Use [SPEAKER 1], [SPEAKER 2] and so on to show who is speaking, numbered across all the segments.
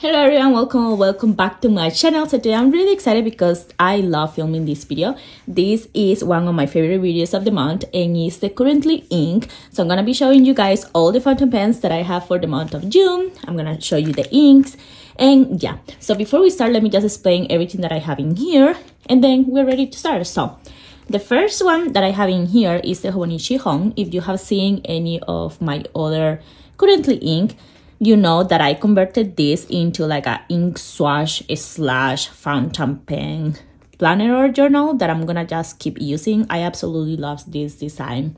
[SPEAKER 1] Hello everyone, welcome back to my channel. Today I'm really excited because I love filming this video. This is one of my favorite videos of the month and it's the currently ink. So I'm gonna be showing you guys all the fountain pens that I have for the month of June. I'm gonna show you the inks and yeah. So before we start, let me just explain everything that I have in here and then we're ready to start. So the first one that I have in here is the Haugen. If you have seen any of my other currently ink, you know that I converted this into like a ink swash / fountain pen planner or journal that I'm gonna just keep using. I absolutely love this design.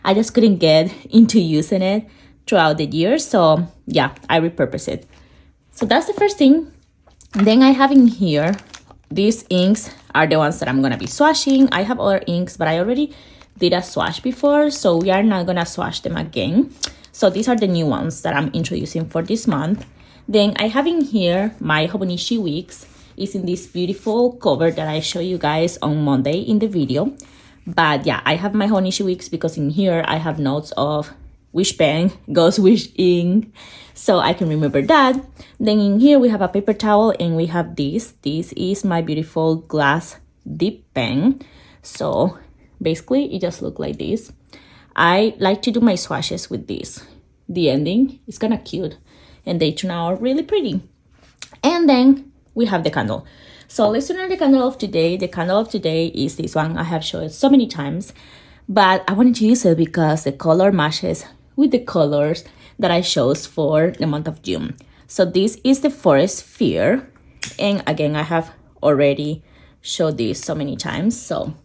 [SPEAKER 1] I just couldn't get into using it throughout the year, so yeah, I repurposed it. So that's the first thing. Then I have in here, these inks are the ones that I'm gonna be swashing. I have other inks, but I already did a swash before, so we are not gonna swash them again. So these are the new ones that I'm introducing for this month. Then I have in here my Hobonichi Weeks. It's in this beautiful cover that I show you guys on Monday in the video. But yeah, I have my Hobonichi Weeks because in here I have notes of which pen goes which ink, so I can remember that. Then in here we have a paper towel and we have this. This is my beautiful glass dip pen. So basically it just looks like this. I like to do my swashes with this. The ending is kind of cute and they turn out really pretty. And then we have the candle. So let's turn on the candle of today. The candle of today is this one. I have shown it so many times, but I wanted to use it because the color matches with the colors that I chose for the month of June. So this is the Forest Fear. And again, I have already showed this so many times. So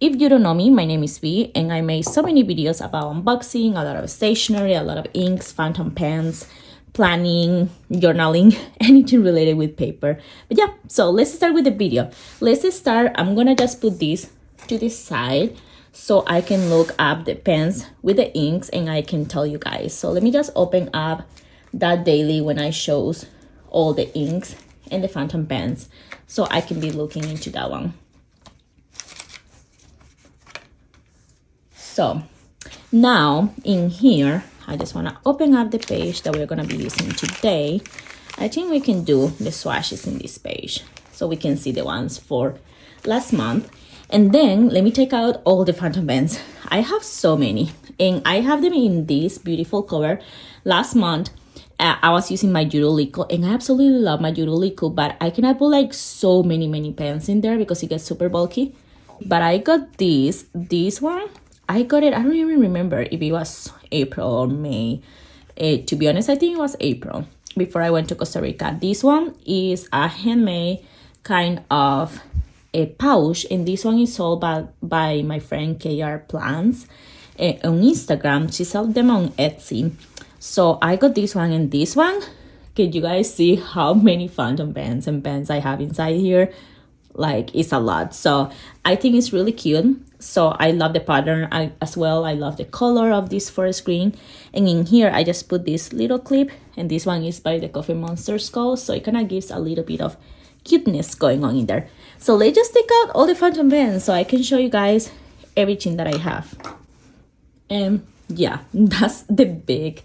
[SPEAKER 1] if you don't know me, my name is V and I made so many videos about unboxing, a lot of stationery, a lot of inks, fountain pens, planning, journaling, anything related with paper. But yeah, so let's start with the video. Let's start. I'm gonna just put this to the side so I can look up the pens with the inks and I can tell you guys. So let me just open up that daily when I shows all the inks and the fountain pens so I can be looking into that one. So now in here, I just want to open up the page that we're going to be using today. I think we can do the swashes in this page so we can see the ones for last month. And then let me take out all the fountain pens. I have so many and I have them in this beautiful cover. Last month, I was using my Heeellooo and I absolutely love my Heeellooo, but I cannot put like so many pens in there because it gets super bulky. But I got this one. I got it, I don't even remember if it was April or May. To be honest, I think it was April before I went to Costa Rica. This one is a handmade kind of a pouch, and this one is sold by my friend KR Plants on Instagram. She sells them on Etsy. So I got this one and this one. Can you guys see how many fountain pens and pens I have inside here? Like, it's a lot. So I think it's really cute. So I love the pattern as well. I love the color of this forest green. And in here, I just put this little clip. And this one is by the Coffee Monster Skull. So it kind of gives a little bit of cuteness going on in there. So let's just take out all the fountain pens so I can show you guys everything that I have. And yeah, that's the big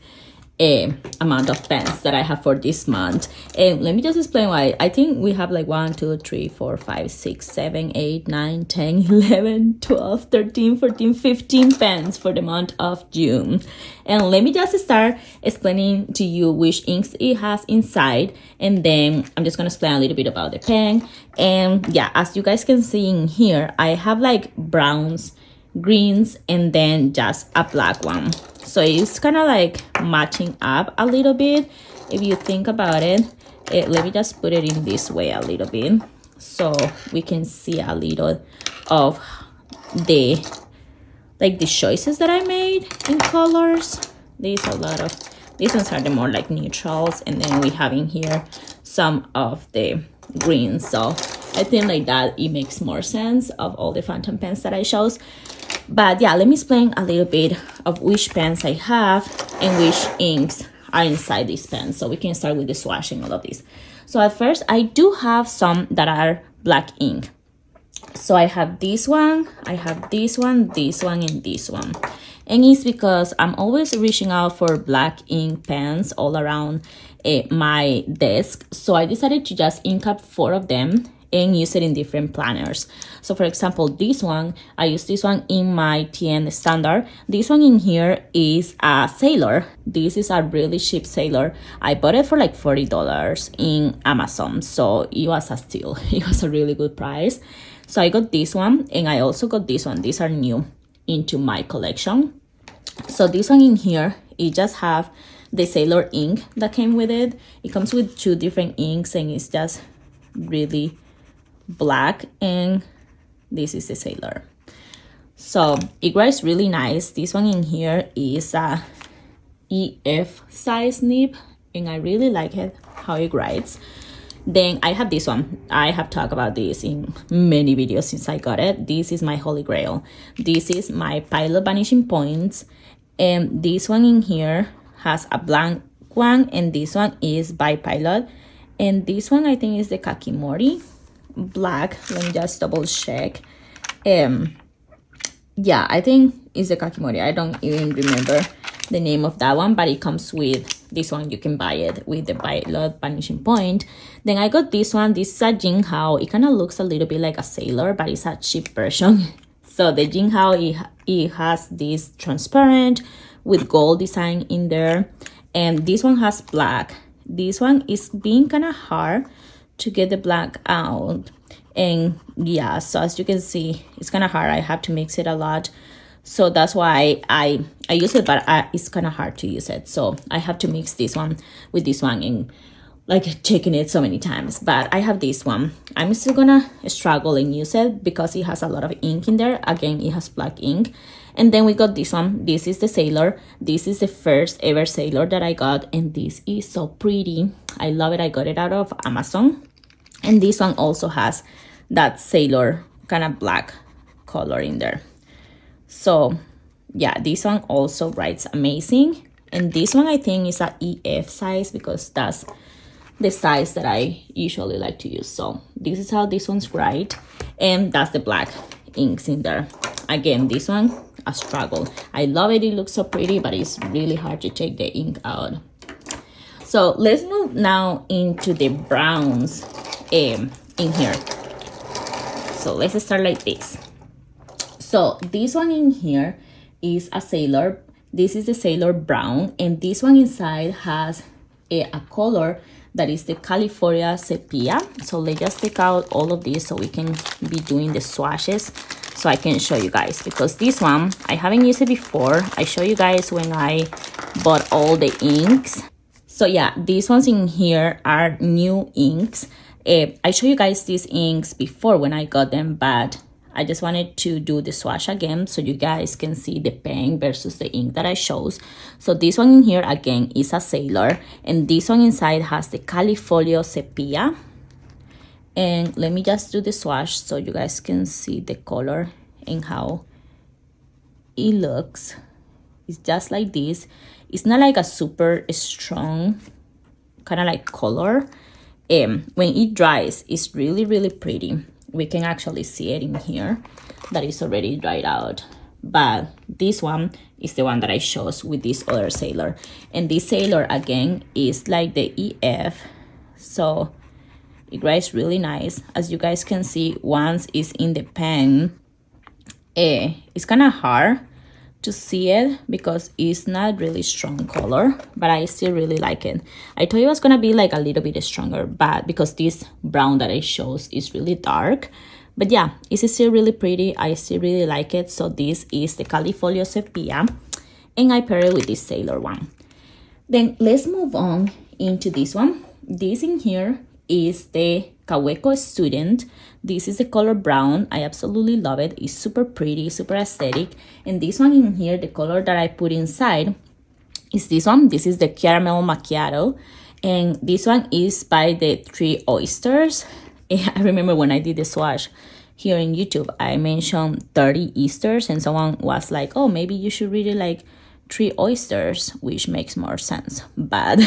[SPEAKER 1] amount of pens that I have for this month. And let me just explain why. I think we have like 1, 2, 3, 4, 5, 6, 7, 8, 9, 10, 11, 12, 13, 14, 15 pens for the month of June. And let me just start explaining to you which inks it has inside. And then I'm just gonna explain a little bit about the pen. And yeah, as you guys can see in here, I have like browns, greens, and then just a black one. So it's kind of like matching up a little bit if you think about it. Let me just put it in this way a little bit so we can see a little of the choices that I made in colors. These ones are the more like neutrals, and then we have in here some of the greens. So I think like that it makes more sense of all the fountain pens that I chose. But yeah, let me explain a little bit of which pens I have and which inks are inside these pens. So we can start with the swashing all of these. So at first, I do have some that are black ink. So I have this one, I have this one, and this one. And it's because I'm always reaching out for black ink pens all around my desk. So I decided to just ink up 4 of them and use it in different planners. So for example, this one, I use this one in my TN standard. This one in here is a Sailor. This is a really cheap Sailor. I bought it for like $40 in Amazon. So it was a steal. It was a really good price. So I got this one, and I also got this one. These are new into my collection. So this one in here, it just have the Sailor ink that came with it. It comes with 2 different inks, and it's just really black, and this is the Sailor. So it writes really nice. This one in here is a EF size nib, and I really like it how it writes. Then I have this one. I have talked about this in many videos since I got it. This is my holy grail. This is my Pilot Vanishing Points, and this one in here has a blank one, and this one is by Pilot, and this one I think is the Kakimori black. Let me just double check. Yeah, I think it's the Kakimori. I don't even remember the name of that one, but it comes with this one. You can buy it with the Pilot Vanishing Point. Then I got this one. This is a Jinghao. It kind of looks a little bit like a Sailor, but it's a cheap version. So the Jinghao, it has this transparent with gold design in there, and this one has black. This one is being kind of hard to get the black out, and yeah, so as you can see, it's kind of hard. I have to mix it a lot, so that's why I use it, but it's kind of hard to use it, so I have to mix this one with this one and like checking it so many times. But I have this one. I'm still gonna struggle and use it because it has a lot of ink in there. Again, it has black ink. And then we got this one. This is the Sailor. This is the first ever Sailor that I got, and this is so pretty. I love it. I got it out of Amazon. And this one also has that Sailor kind of black color in there. So yeah, this one also writes amazing. And this one I think is a EF size because that's the size that I usually like to use. So this is how this one's write, and that's the black inks in there. Again, this one, a struggle. I love it. It looks so pretty, but it's really hard to take the ink out. So let's move now into the browns in here. So let's start like this. So this one in here is a Sailor. This is the Sailor brown, and this one inside has a color that is the California Sepia. So let's just take out all of this so we can be doing the swatches, so I can show you guys, because this one I haven't used it before. I show you guys when I bought all the inks. So yeah, these ones in here are new inks. I show you guys these inks before when I got them, but I just wanted to do the swatch again so you guys can see the pen versus the ink that I chose. So this one in here again is a Sailor, and this one inside has the Califolio Sepia. And let me just do the swatch so you guys can see the color and how it looks. It's just like this. It's not like a super strong kind of like color. When it dries, it's really, really pretty. We can actually see it in here that is already dried out. But this one is the one that I chose with this other Sailor. And this Sailor, again, is like the EF. So it dries really nice. As you guys can see, once it's in the pen, it's kind of hard to see it because it's not really strong color, but I still really like it. I thought it was gonna be like a little bit stronger, but because this brown that I chose is really dark. But yeah, it's still really pretty. I still really like it. So this is the Califolio Sepia, and I pair it with this Sailor one. Then let's move on into this one. This in here is the Kaweco Student. This is the color brown. I absolutely love it. It's super pretty, super aesthetic. And this one in here, the color that I put inside is this one. This is the Caramel Macchiato. And this one is by the 3 Oysters. I remember when I did the swatch here in YouTube, I mentioned 30 Easters, and someone was like, oh, maybe you should read it like 3 Oysters, which makes more sense. But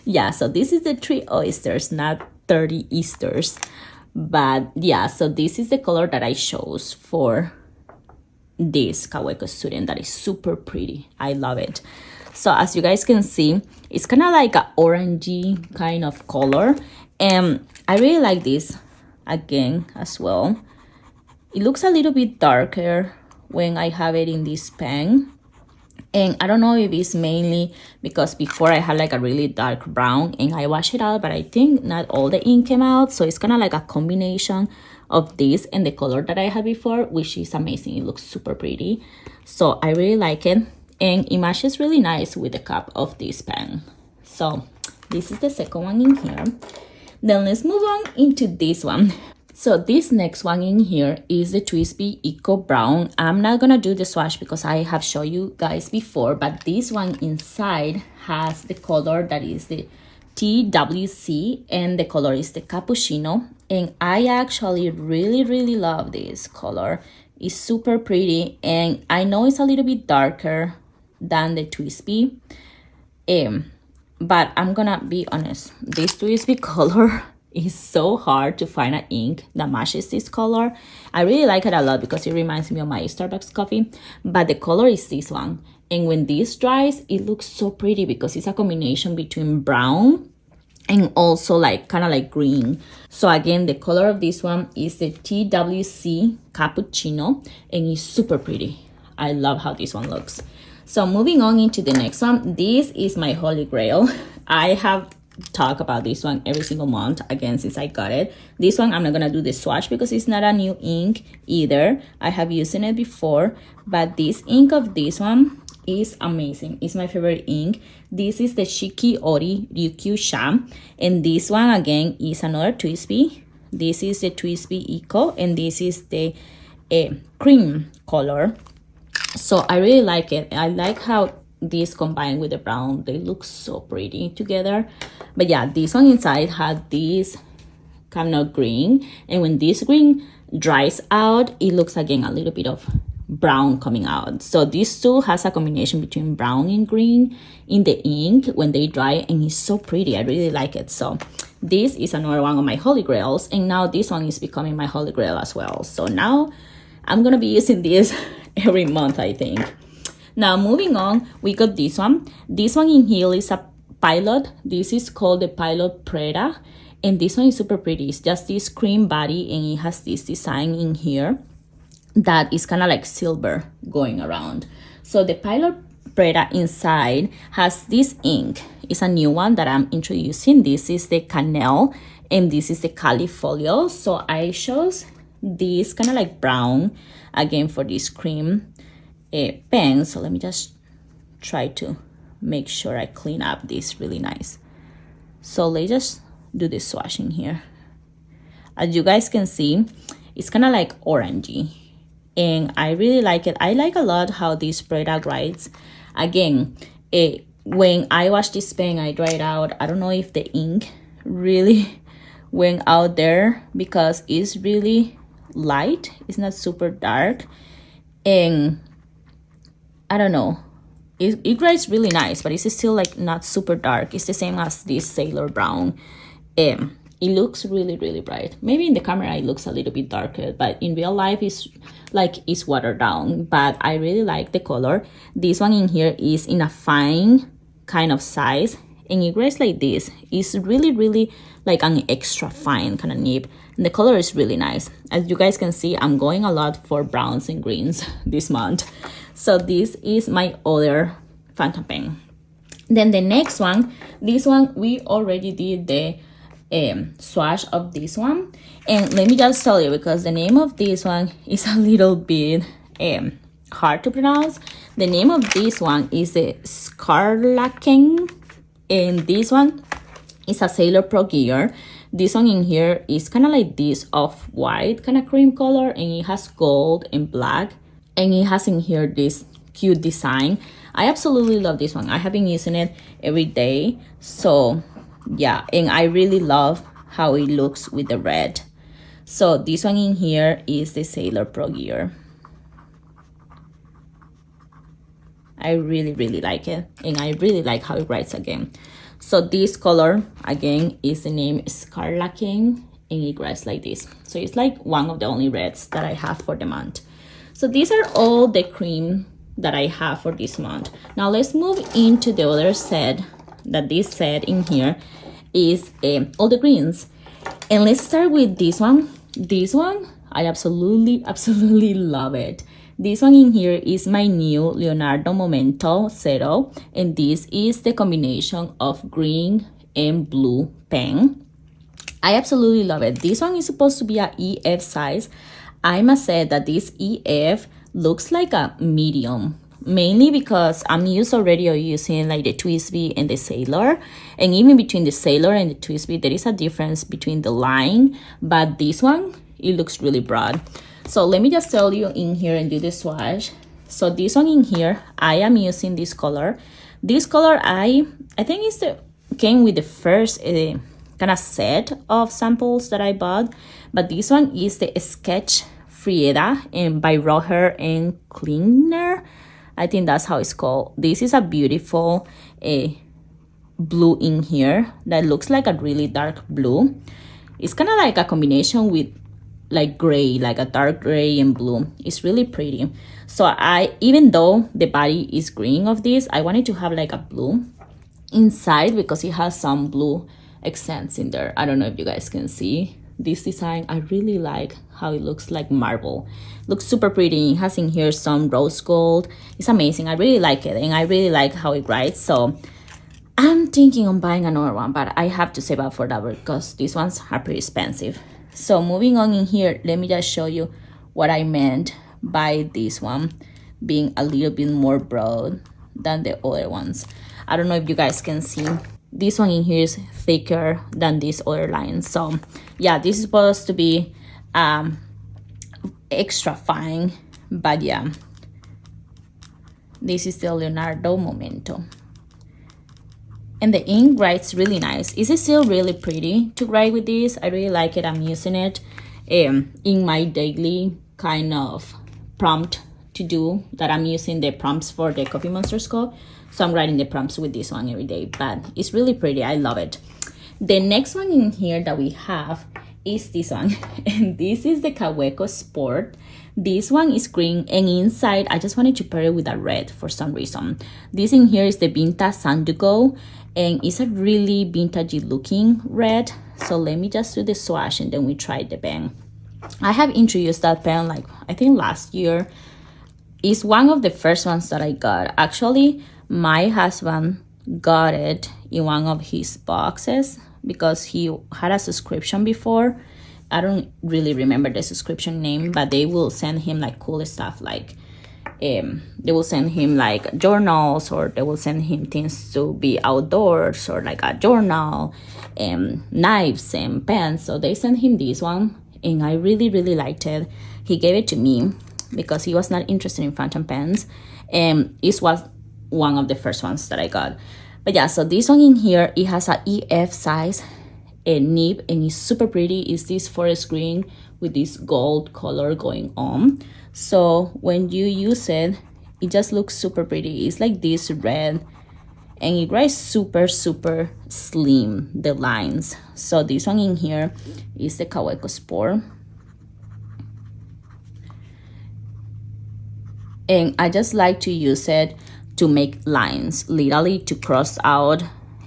[SPEAKER 1] yeah, so this is the 3 Oysters, not 30 Easters. But yeah, so this is the color that I chose for this Kaweco student that is super pretty. I love it. So as you guys can see, it's kind of like an orangey kind of color, and I really like this again as well. It looks a little bit darker when I have it in this pen, and I don't know if it's mainly because before I had like a really dark brown and I washed it out, but I think not all the ink came out, so it's kind of like a combination of this and the color that I had before, which is amazing. It looks super pretty, so I really like it, and it matches really nice with the cap of this pen. So this is the second one in here. Then let's move on into this one. So this next one in here is the TWSBI Eco Brown. I'm not gonna do the swatch because I have shown you guys before, but this one inside has the color that is the TWC, and the color is the Cappuccino, and I actually really love this color. It's super pretty, and I know it's a little bit darker than the TWSBI, but I'm gonna be honest, this TWSBI color is so hard to find an ink that matches this color. I really like it a lot because it reminds me of my Starbucks coffee, but the color is this one, and when this dries, it looks so pretty because it's a combination between brown and also like kind of like green. So again, the color of this one is the TWC Cappuccino, and it's super pretty. I love how this one looks. So moving on into the next one, this is my holy grail. I have talked about this one every single month again since I got it. This one I'm not gonna do the swatch because it's not a new ink either. I have used it before, but this ink of this one is amazing. It's my favorite ink. This is the Shiki Ori Ryukyu Sham, and this one again is another TWSBI. This is the TWSBI Eco, and this is the cream color. So I really like it. I like how this combined with the brown, they look so pretty together. But yeah, this one inside had this kind of green, and when this green dries out, it looks again a little bit of brown coming out. So this too has a combination between brown and green in the ink when they dry, and it's so pretty. I really like it. So this is another one of my holy grails, and now this one is becoming my holy grail as well. So now I'm gonna be using this every month, I think. Now moving on, we got this one. This one in here is a Pilot. This is called the Pilot Preda, and this one is super pretty. It's just this cream body, and it has this design in here that is kind of like silver going around. So the Pilot Preda inside has this ink. It's a new one that I'm introducing. This is the Canel, and this is the Califolio. So I chose this kind of like brown again for this cream pen. So let me just try to make sure I clean up this really nice. So let's just do the swatching here. As you guys can see, it's kind of like orangey, and I really like it. I like a lot how this product writes. Again, when I wash this pen, I dry it out. I don't know if the ink really went out there because it's really light. It's not super dark, and I don't know. It writes really nice, but it's still like not super dark. It's the same as this Sailor Brown. It looks really bright. Maybe in the camera it looks a little bit darker, but in real life it's watered down. But I really like the color. This one in here is in a fine kind of size, and it writes like this. It's really like an extra fine kind of nib, and the color is really nice. As you guys can see, I'm going a lot for browns and greens this month. So this is my other phantom pen. Then the next one, this one we already did the swatch of this one, and let me just tell you, because the name of this one is a little bit hard to pronounce. The name of this one is the Scarlaken, and this one is a Sailor Pro Gear. This one in here is kind of like this off-white kind of cream color, and it has gold and black, and it has in here this cute design. I absolutely love this one. I have been using it every day. So yeah, and I really love how it looks with the red. So this one in here is the Sailor Pro Gear. I really like it, and I really like how it writes again. So this color again is the name Scarlaken, and it writes like this. So it's like one of the only reds that I have for the month. So these are all the cream that I have for this month. Now let's move into the other set, that this set in here is all the greens. And let's start with this one. This one, I absolutely love it. This one in here is my new Leonardo Momento Zero, and this is the combination of green and blue pen. I absolutely love it. This one is supposed to be a EF size. I must say that this EF looks like a medium, mainly because I'm already using like the TWSBI and the Sailor, and even between the Sailor and the TWSBI there is a difference between the line, but this one, it looks really broad. So let me just tell you in here and do the swatch. So this one in here, I am using this color. This color, I think it's came with the first kind of set of samples that I bought, but this one is the Sketch Frieda and by Raw Hair and Cleaner. I think that's how it's called. This is a beautiful blue in here that looks like a really dark blue. It's kind of like a combination with like gray, like a dark gray and blue. It's really pretty. So even though the body is green of this, I wanted to have like a blue inside because it has some blue accents in there. I don't know if you guys can see this design. I really like how it looks like marble. Looks super pretty. It has in here some rose gold. It's amazing. I really like it, and I really like how it writes. So I'm thinking on buying another one, but I have to save up for that because these ones are pretty expensive. So moving on in here, let me just show you what I meant by this one being a little bit more broad than the other ones. I don't know if you guys can see. This one in here is thicker than these other lines. So yeah, this is supposed to be extra fine, but yeah, this is the Leonardo Momento. And the ink writes really nice. Is it still really pretty to write with this? I really like it. I'm using it in my daily kind of prompt to do that. I'm using the prompts for the Coffee Monsters code. So I'm writing the prompts with this one every day, but it's really pretty. I love it. The next one in here that we have is this one. And this is the Kaweco Sport. This one is green, and inside I just wanted to pair it with a red for some reason. This in here is the Vinta Sandugo, and it's a really vintagey looking red. So let me just do the swatch and then we try the pen. I have introduced that pen like I think last year. It's one of the first ones that I got. Actually, my husband got it in one of his boxes because he had a subscription before. I don't really remember the subscription name, but they will send him like cool stuff, like they will send him like journals, or they will send him things to be outdoors, or like a journal, and knives and pens. So they sent him this one, and I really liked it. He gave it to me because he was not interested in fountain pens, and this was one of the first ones that I got. But yeah, so this one in here, it has a EF size nib, and it's super pretty. It's this forest green with this gold color going on. So when you use it, it just looks super pretty. It's like this red, and it writes super slim, the lines. So this one in here is the Kaweco Sport, and I just like to use it to make lines, literally to cross out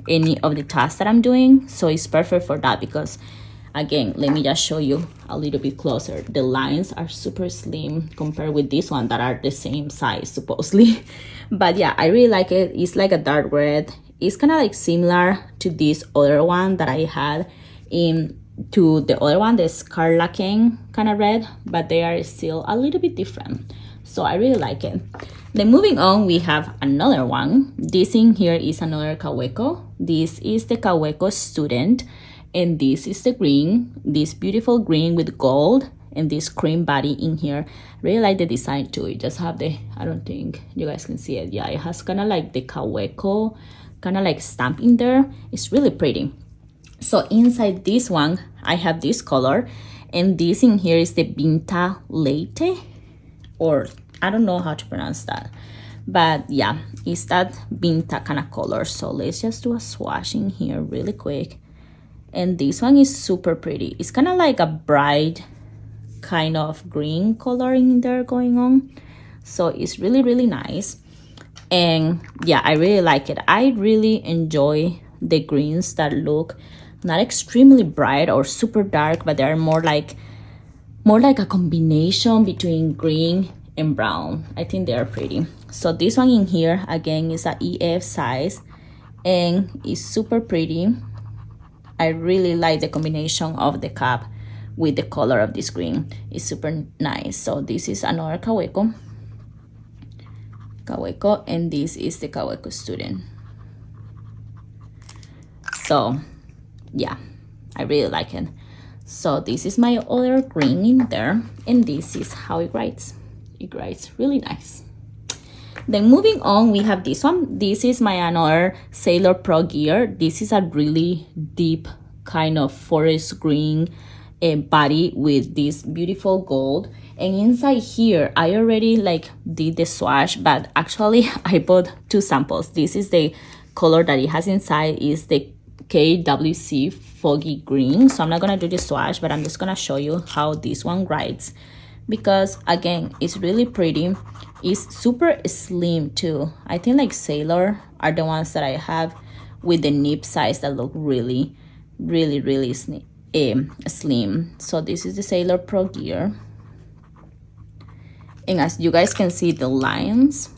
[SPEAKER 1] any of the tasks that I'm doing. So it's perfect for that because, again, let me just show you a little bit closer. The lines are super slim compared with this one that are the same size supposedly. But yeah, I really like it. It's like a dark red. It's kind of like similar to this other one that I had to the other one, the Scarlet King kind of red, but they are still a little bit different. So I really like it. Then moving on, we have another one. This in here is another Kaweco. This is the Kaweco Student, and this is the green, this beautiful green with gold and this cream body in here. Really like the design too. It just have the, I don't think you guys can see it. Yeah, it has kind of like the Kaweco kind of like stamp in there. It's really pretty. So inside this one, I have this color, and this in here is the Vinta Latte, or I don't know how to pronounce that, but yeah, it's that Vinta kind of color. So let's just do a swatch in here really quick. And this one is super pretty. It's kind of like a bright kind of green coloring there going on. So it's really, really nice. And yeah, I really like it. I really enjoy the greens that look not extremely bright or super dark, but they're more like a combination between green and brown. I think they are pretty. So this one in here again is a EF size and it's super pretty. I really like the combination of the cup with the color of this green. It's super nice. So this is another Kaweco, and this is the Kaweco student. So yeah, I really like it. So this is my other green in there, and this is how it writes. It writes really nice. Then moving on, we have this one. This is my another Sailor Pro Gear. This is a really deep kind of forest green body with this beautiful gold. And inside here, I already like did the swatch, but actually I bought two samples. This is the color that it has inside, is the KWC Foggy Green. So I'm not gonna do the swatch, but I'm just gonna show you how this one writes, because again, it's really pretty. It's super slim too. I think like Sailor are the ones that I have with the nib size that look really, really, really slim. So this is the Sailor Pro Gear. And as you guys can see, the lines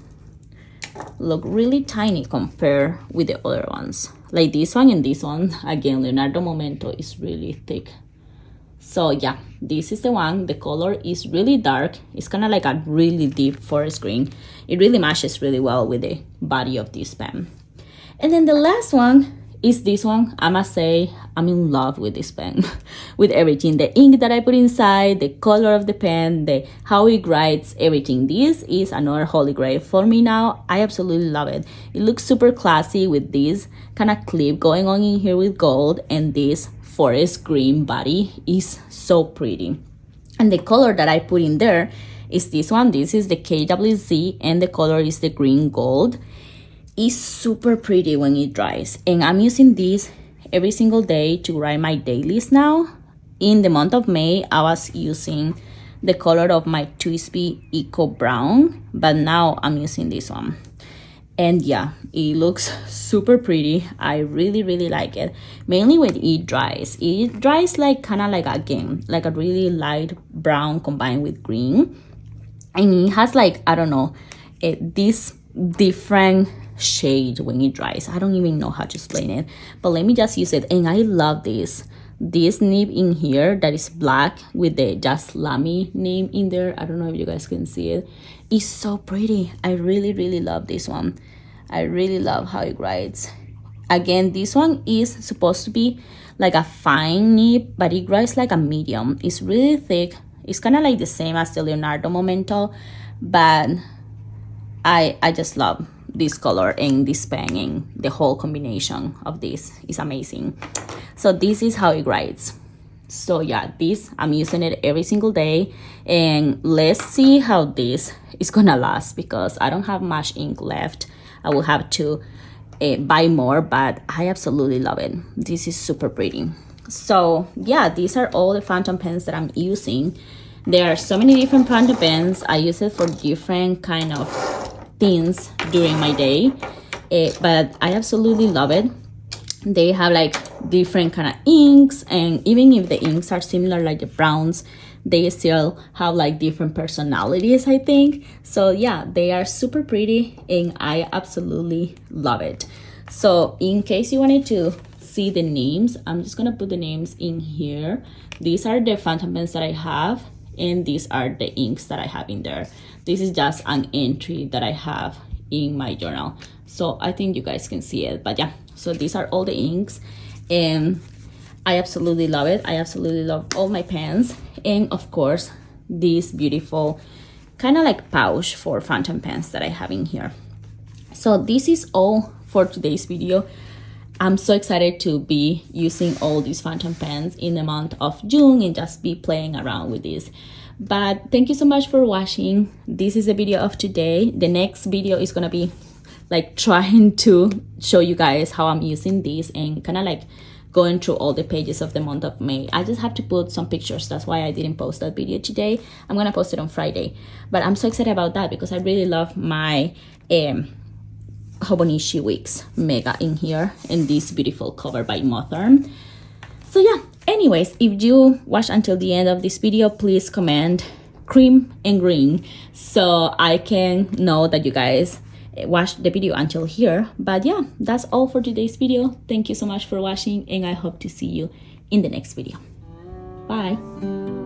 [SPEAKER 1] look really tiny compared with the other ones. Like this one and this one, again, Leonardo Momento is really thick. So yeah, this is the one. The color is really dark. It's kind of like a really deep forest green. It really matches really well with the body of this pen. And then the last one is this one. I must say, I'm in love with this pen, with everything. The ink that I put inside, the color of the pen, how it writes, everything. This is another holy grail for me now. I absolutely love it. It looks super classy with this kind of clip going on in here with gold, and this forest green body is so pretty. And the color that I put in there is this one. This is the KWZ, and the color is the green gold. It's super pretty when it dries, and I'm using this every single day to write my dailies now. In the month of May, I was using the color of my TWSBI Eco Brown, but now I'm using this one. And yeah, it looks super pretty. I really, really like it. Mainly when it dries. It dries like kind of like, again, like a really light brown combined with green. And it has like, I don't know, this different shade when it dries. I don't even know how to explain it, but let me just use it. And I love this nib in here that is black with the just LAMY name in there. I don't know if you guys can see it. It's so pretty. I really, really love this one. I really love how it writes. Again, this one is supposed to be like a fine nib, but it writes like a medium. It's really thick. It's kind of like the same as the Leonardo Momento, but I just love this color and this pen, and the whole combination of this is amazing. So this is how it writes. So yeah, this, I'm using it every single day, and let's see how this is gonna last, because I don't have much ink left. I will have to buy more, but I absolutely love it. This is super pretty. So yeah, these are all the fountain pens that I'm using. There are so many different fountain pens. I use it for different kind of things during my day, but I absolutely love it. They have like different kind of inks, and even if the inks are similar, like the browns, they still have like different personalities, I think. So yeah, they are super pretty, and I absolutely love it. So in case you wanted to see the names, I'm just gonna put the names in here. These are the fountain pens that I have, and these are the inks that I have in there. This is just an entry that I have in my journal, so I think you guys can see it. But yeah, so these are all the inks, and I absolutely love it. I absolutely love all my pens, and of course this beautiful kind of like pouch for fountain pens that I have in here. So this is all for today's video. I'm so excited to be using all these fountain pens in the month of June and just be playing around with this. But thank you so much for watching. This is the video of today. The next video is gonna be like trying to show you guys how I'm using this and kind of like going through all the pages of the month of May. I just have to put some pictures. That's why I didn't post that video today. I'm gonna post it on Friday. But I'm so excited about that because I really love my Hobonichi Weeks Mega in here in this beautiful cover by Motherm. So yeah, anyways, if you watch until the end of this video, please comment cream and green so I can know that you guys watched the video until here. But yeah, that's all for today's video. Thank you so much for watching, and I hope to see you in the next video. Bye.